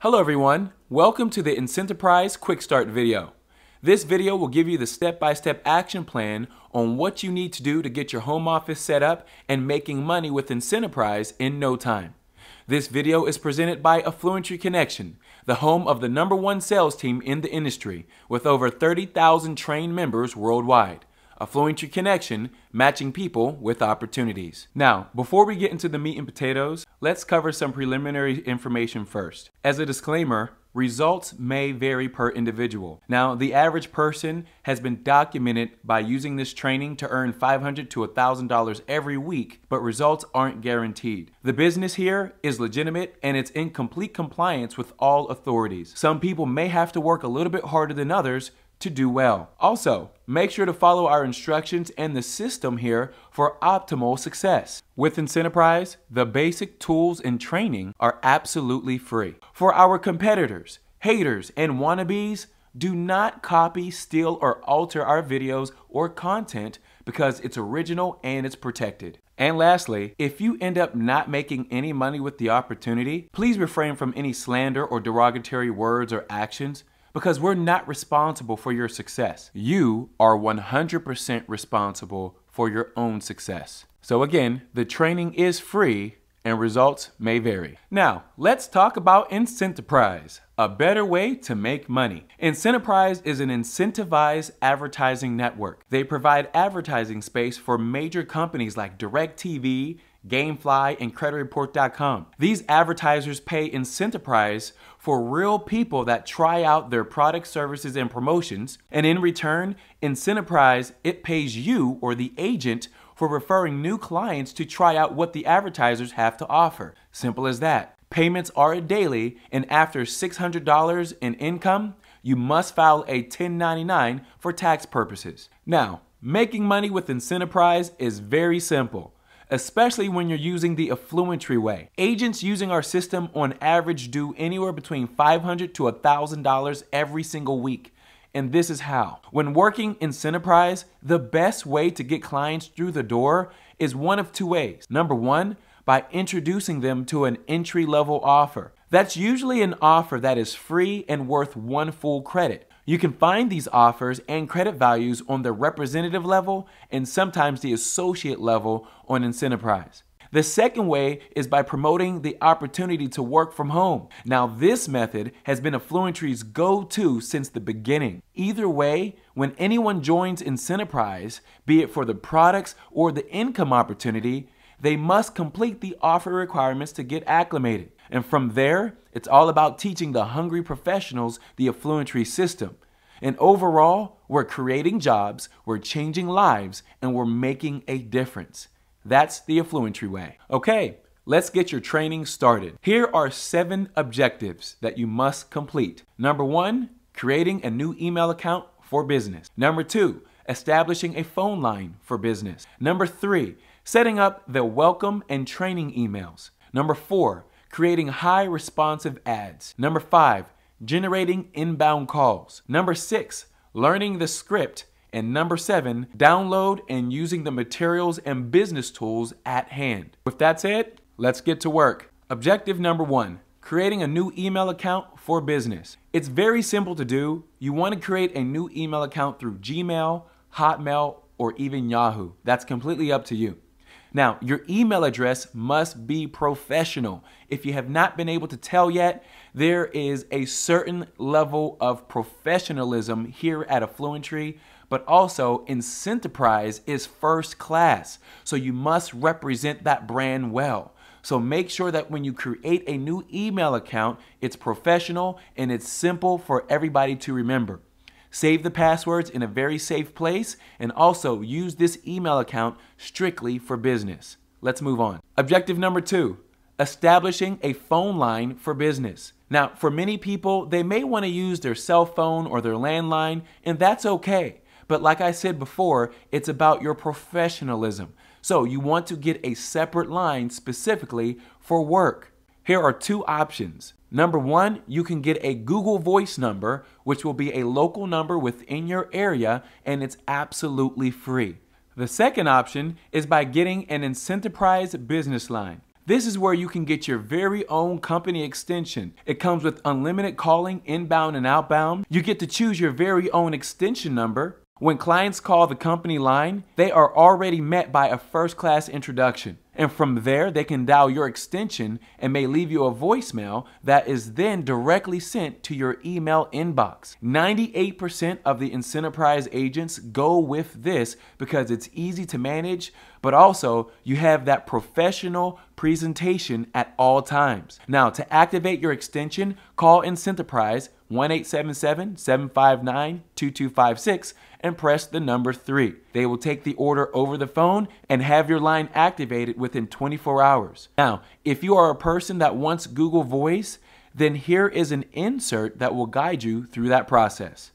Hello everyone, welcome to the IncentAPrize Quick Start video. This video will give you the step-by-step action plan on what you need to do to get your home office set up and making money with IncentAPrize in no time. This video is presented by Affluentry Connection, the home of the #1 sales team in the industry with over 30,000 trained members worldwide. Affluentry Connection, matching people with opportunities. Now, before we get into the meat and potatoes, let's cover some preliminary information first. As a disclaimer, results may vary per individual. Now, the average person has been documented by using this training to earn $500 to $1,000 every week, but results aren't guaranteed. The business here is legitimate and it's in complete compliance with all authorities. Some people may have to work a little bit harder than others to do well. Also, make sure to follow our instructions and the system here for optimal success. With IncentAPrize, the basic tools and training are absolutely free. For our competitors, haters, and wannabes, do not copy, steal, or alter our videos or content because it's original and it's protected. And lastly, if you end up not making any money with the opportunity, please refrain from any slander or derogatory words or actions, because we're not responsible for your success. You are 100% responsible for your own success. So again, the training is free and results may vary. Now, let's talk about IncentAPrize, a better way to make money. IncentAPrize is an incentivized advertising network. They provide advertising space for major companies like DirecTV, Gamefly, and CreditReport.com. These advertisers pay IncentAPrize for real people that try out their products, services, and promotions, and in return, IncentAPrize, it pays you or the agent for referring new clients to try out what the advertisers have to offer. Simple as that. Payments are daily, and after $600 in income, you must file a 1099 for tax purposes. Now, making money with IncentAPrize is very simple, especially when you're using the Affluentry Way. Agents using our system on average do anywhere between $500 to $1,000 every single week. And this is how. When working IncentAPrize, the best way to get clients through the door is one of two ways. Number one, by introducing them to an entry-level offer. That's usually an offer that is free and worth one full credit. You can find these offers and credit values on the representative level and sometimes the associate level on IncentAPrize. The second way is by promoting the opportunity to work from home. Now, this method has been Affluentry's go-to since the beginning. Either way, when anyone joins IncentAPrize, be it for the products or the income opportunity, they must complete the offer requirements to get acclimated. And from there, it's all about teaching the hungry professionals the Affluentry system. And overall, we're creating jobs, we're changing lives, and we're making a difference. That's the Affluentry Way. Okay, let's get your training started. Here are 7 objectives that you must complete. Number 1, creating a new email account for business. Number 2, establishing a phone line for business. Number 3, setting up the welcome and training emails. Number 4, creating high responsive ads. Number 5, generating inbound calls. Number 6, learning the script. And number 7, download and using the materials and business tools at hand. With that said, let's get to work. Objective number 1, creating a new email account for business. It's very simple to do. You want to create a new email account through Gmail, Hotmail, or even Yahoo. That's completely up to you. Now, your email address must be professional. If you have not been able to tell yet, there is a certain level of professionalism here at Affluentry, but also IncentAPrize is first class. So you must represent that brand well. So make sure that when you create a new email account, it's professional and it's simple for everybody to remember. Save the passwords in a very safe place and also use this email account strictly for business. Let's move on. Objective number 2, establishing a phone line for business. Now, for many people, they may want to use their cell phone or their landline, and that's okay. But like I said before, it's about your professionalism. So you want to get a separate line specifically for work. Here are 2 options. Number 1, you can get a Google Voice number, which will be a local number within your area, and it's absolutely free. The second option is by getting an IncentAPrize business line. This is where you can get your very own company extension. It comes with unlimited calling, inbound and outbound. You get to choose your very own extension number. When clients call the company line, they are already met by a first-class introduction. And from there, they can dial your extension and may leave you a voicemail that is then directly sent to your email inbox. 98% of the IncentAPrize agents go with this because it's easy to manage, but also you have that professional presentation at all times. Now, to activate your extension, call IncentAPrize 1-877-759-2256 and press the number 3. They will take the order over the phone and have your line activated within 24 hours. Now, if you are a person that wants Google Voice, then here is an insert that will guide you through that process.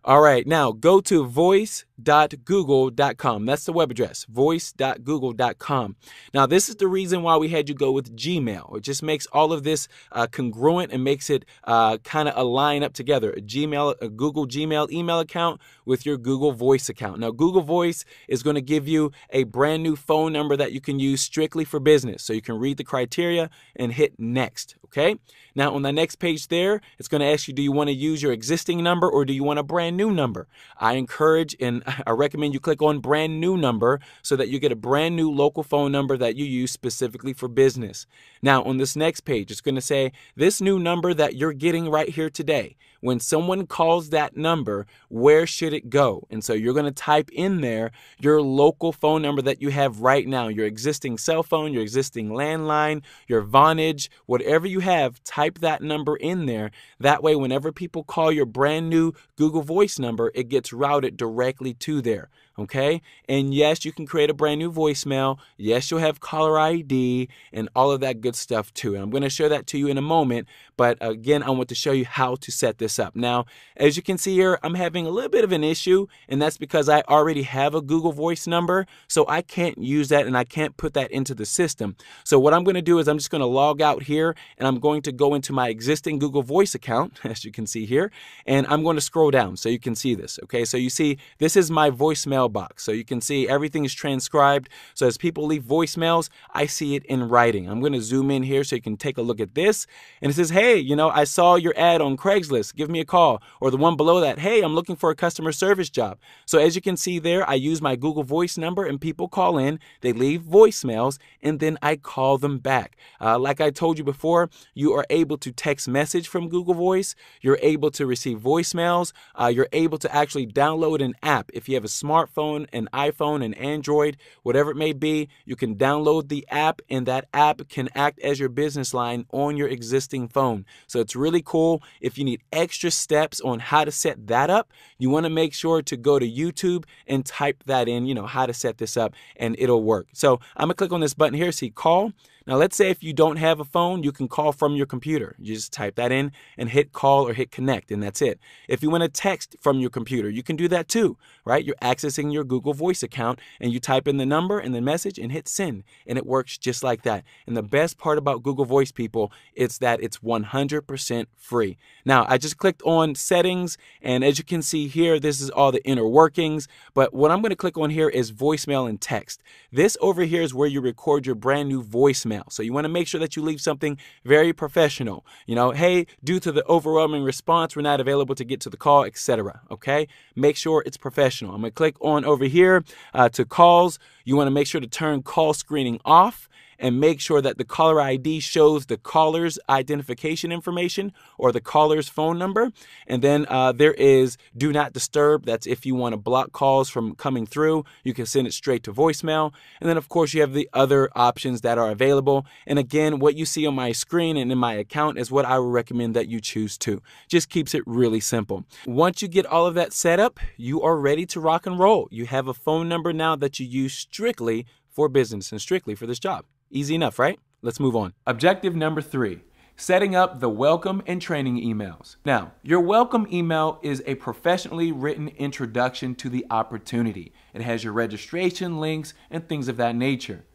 All right, now go to voice.google.com. That's the web address, voice.google.com. Now, this is the reason why we had you go with Gmail. It just makes all of this congruent and makes it kind of align up together. A Google Gmail email account with your Google Voice account. Now, Google Voice is going to give you a brand new phone number that you can use strictly for business. So you can read the criteria and hit next, okay? Now, on the next page there, it's going to ask you, do you want to use your existing number or do you want a brand new number? I encourage and I recommend you click on brand new number so that you get a brand new local phone number that you use specifically for business. Now, on this next page, it's going to say this new number that you're getting right here today. When someone calls that number, where should it go? And so you're going to type in there your local phone number that you have right now, your existing cell phone, your existing landline, your Vonage, whatever you have, type that number in there. That way, whenever people call your brand new Google Voice number, it gets routed directly to there. Okay? And yes, you can create a brand new voicemail. Yes, you'll have caller ID and all of that good stuff too. And I'm going to show that to you in a moment. But again, I want to show you how to set this up. Now, as you can see here, I'm having a little bit of an issue, and that's because I already have a Google Voice number, so I can't use that and I can't put that into the system. So what I'm going to do is I'm just going to log out here and I'm going to go into my existing Google Voice account, as you can see here, and I'm going to scroll down so you can see this. Okay, so you see this is my voicemail box. So you can see everything is transcribed. So as people leave voicemails, I see it in writing. I'm going to zoom in here so you can take a look at this. And it says, hey, you know, I saw your ad on Craigslist. Give me a call. Or the one below that, hey, I'm looking for a customer service job. So as you can see there, I use my Google Voice number and people call in, they leave voicemails, and then I call them back. Like I told you before, you are able to text message from Google Voice. You're able to receive voicemails. You're able to actually download an app. If you have a smartphone, an iPhone, an Android, whatever it may be, you can download the app and that app can act as your business line on your existing phone. So it's really cool. If you need extra steps on how to set that up, you want to make sure to go to YouTube and type that in, you know, how to set this up, and it'll work. So I'm gonna click on this button here, see call. Now, let's say if you don't have a phone, you can call from your computer. You just type that in and hit call or hit connect, and that's it. If you want to text from your computer, you can do that too, right? You're accessing your Google Voice account and you type in the number and the message and hit send, and it works just like that. And the best part about Google Voice, people, is that it's 100% free. Now, I just clicked on settings, and as you can see here, this is all the inner workings. But what I'm going to click on here is voicemail and text. This over here is where you record your brand new voicemail. So you want to make sure that you leave something very professional. You know, hey, due to the overwhelming response, we're not available to get to the call, etc. Okay? Make sure it's professional. I'm going to click on over here to calls. You want to make sure to turn call screening off and make sure that the caller ID shows the caller's identification information or the caller's phone number. And then there is do not disturb. That's if you want to block calls from coming through. You can send it straight to voicemail. And then, of course, you have the other options that are available. And again, what you see on my screen and in my account is what I would recommend that you choose to. Just keeps it really simple. Once you get all of that set up, you are ready to rock and roll. You have a phone number now that you use strictly for business and strictly for this job. Easy enough, right? Let's move on. Objective number 3, setting up the welcome and training emails. Now, your welcome email is a professionally written introduction to the opportunity. It has your registration links and things of that nature.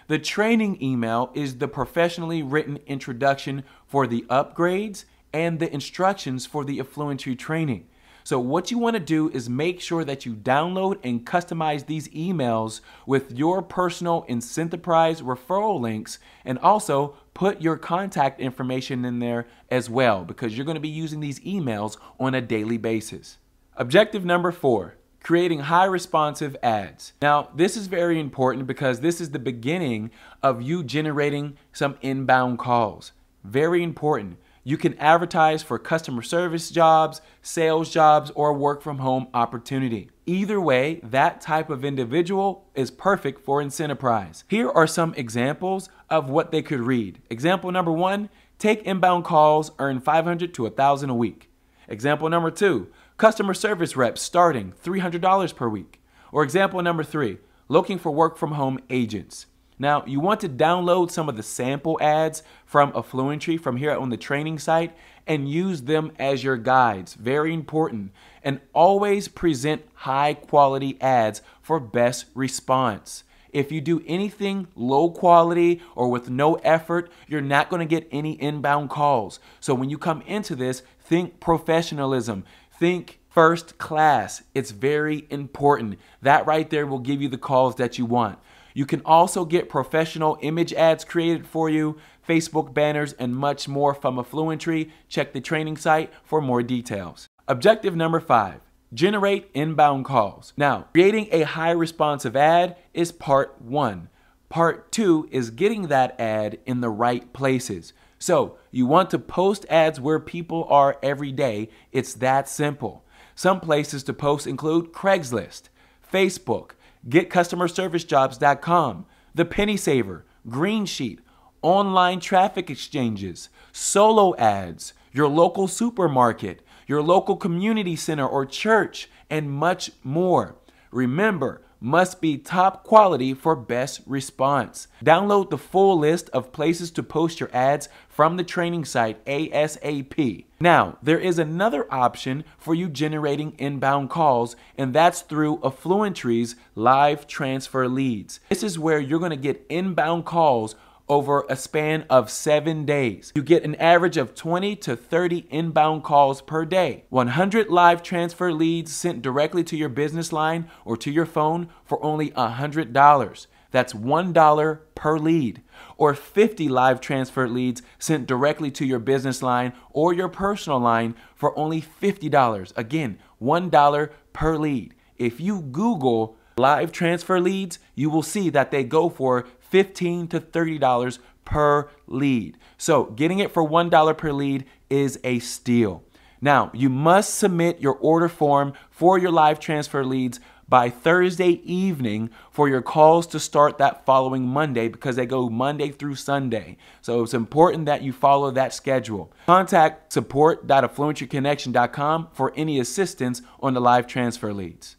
The training email is the professionally written introduction for the upgrades and the instructions for the Affluentry training. So what you want to do is make sure that you download and customize these emails with your personal IncentAPrize referral links, and also put your contact information in there as well, because you're going to be using these emails on a daily basis. Objective number 4. Creating high responsive ads. Now, this is very important because this is the beginning of you generating some inbound calls. Very important. You can advertise for customer service jobs, sales jobs, or work from home opportunity. Either way, that type of individual is perfect for IncentAPrize. Here are some examples of what they could read. Example number 1, take inbound calls, earn $500 to $1,000 a week. Example number 2, customer service reps starting $300 per week. Or example number 3, looking for work from home agents. Now, you want to download some of the sample ads from Affluentry from here on the training site and use them as your guides. Very important. And always present high quality ads for best response. If you do anything low quality or with no effort, you're not going to get any inbound calls. So when you come into this, think professionalism. Think first class. It's very important. That right there will give you the calls that you want. You can also get professional image ads created for you, Facebook banners, and much more from Affluentry. Check the training site for more details. Objective number 5, generate inbound calls. Now, creating a high responsive ad is part 1. Part 2 is getting that ad in the right places. So you want to post ads where people are every day. It's that simple. Some places to post include Craigslist, Facebook, GetCustomerServiceJobs.com, The Penny Saver, Green Sheet, online traffic exchanges, solo ads, your local supermarket, your local community center or church, and much more. Remember, must be top quality for best response. Download the full list of places to post your ads from the training site ASAP. Now, there is another option for you generating inbound calls, and that's through Affluentry's live transfer leads. This is where you're going to get inbound calls over a span of 7 days. You get an average of 20 to 30 inbound calls per day. 100 live transfer leads sent directly to your business line or to your phone for only $100. That's $1 per lead. Or 50 live transfer leads sent directly to your business line or your personal line for only $50. Again, $1 per lead. If you Google live transfer leads, you will see that they go for $15 to $30 per lead. So getting it for $1 per lead is a steal. Now, you must submit your order form for your live transfer leads by Thursday evening for your calls to start that following Monday, because they go Monday through Sunday. So it's important that you follow that schedule. Contact support.affluentryconnection.com for any assistance on the live transfer leads.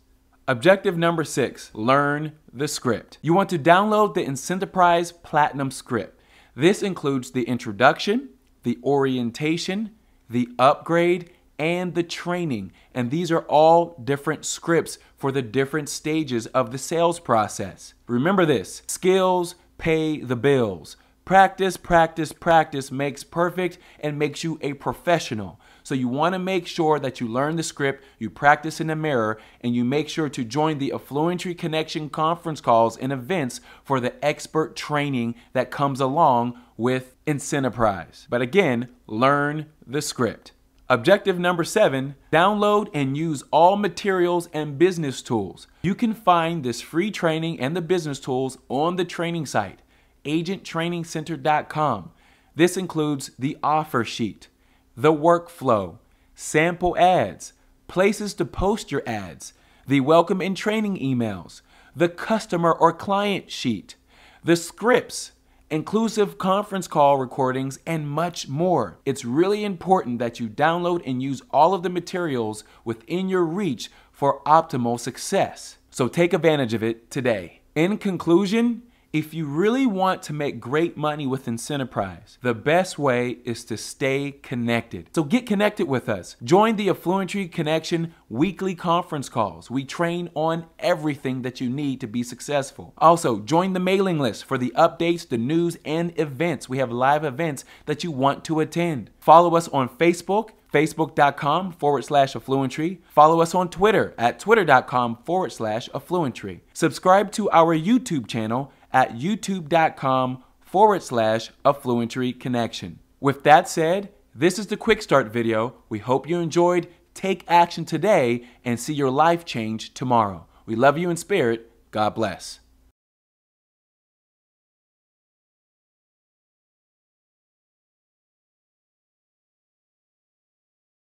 Objective number 6, learn the script. You want to download the IncentAPrize Platinum script. This includes the introduction, the orientation, the upgrade, and the training. And these are all different scripts for the different stages of the sales process. Remember this: skills pay the bills. Practice, practice, practice makes perfect and makes you a professional. So you want to make sure that you learn the script, you practice in the mirror, and you make sure to join the Affluentry Connection conference calls and events for the expert training that comes along with IncentAPrize. But again, learn the script. Objective number 7, download and use all materials and business tools. You can find this free training and the business tools on the training site, agenttrainingcenter.com. This includes the offer sheet, the workflow, sample ads, places to post your ads, the welcome and training emails, the customer or client sheet, the scripts, inclusive conference call recordings, and much more. It's really important that you download and use all of the materials within your reach for optimal success. So take advantage of it today. In conclusion, if you really want to make great money with IncentAPrize, the best way is to stay connected. So get connected with us. Join the Affluentry Connection weekly conference calls. We train on everything that you need to be successful. Also, join the mailing list for the updates, the news, and events. We have live events that you want to attend. Follow us on Facebook, Facebook.com/Affluentry. Follow us on Twitter at Twitter.com/Affluentry. Subscribe to our YouTube channel at YouTube.com/Affluentry Connection. With that said, this is the Quick Start video. We hope you enjoyed. Take action today and see your life change tomorrow. We love you in spirit. God bless.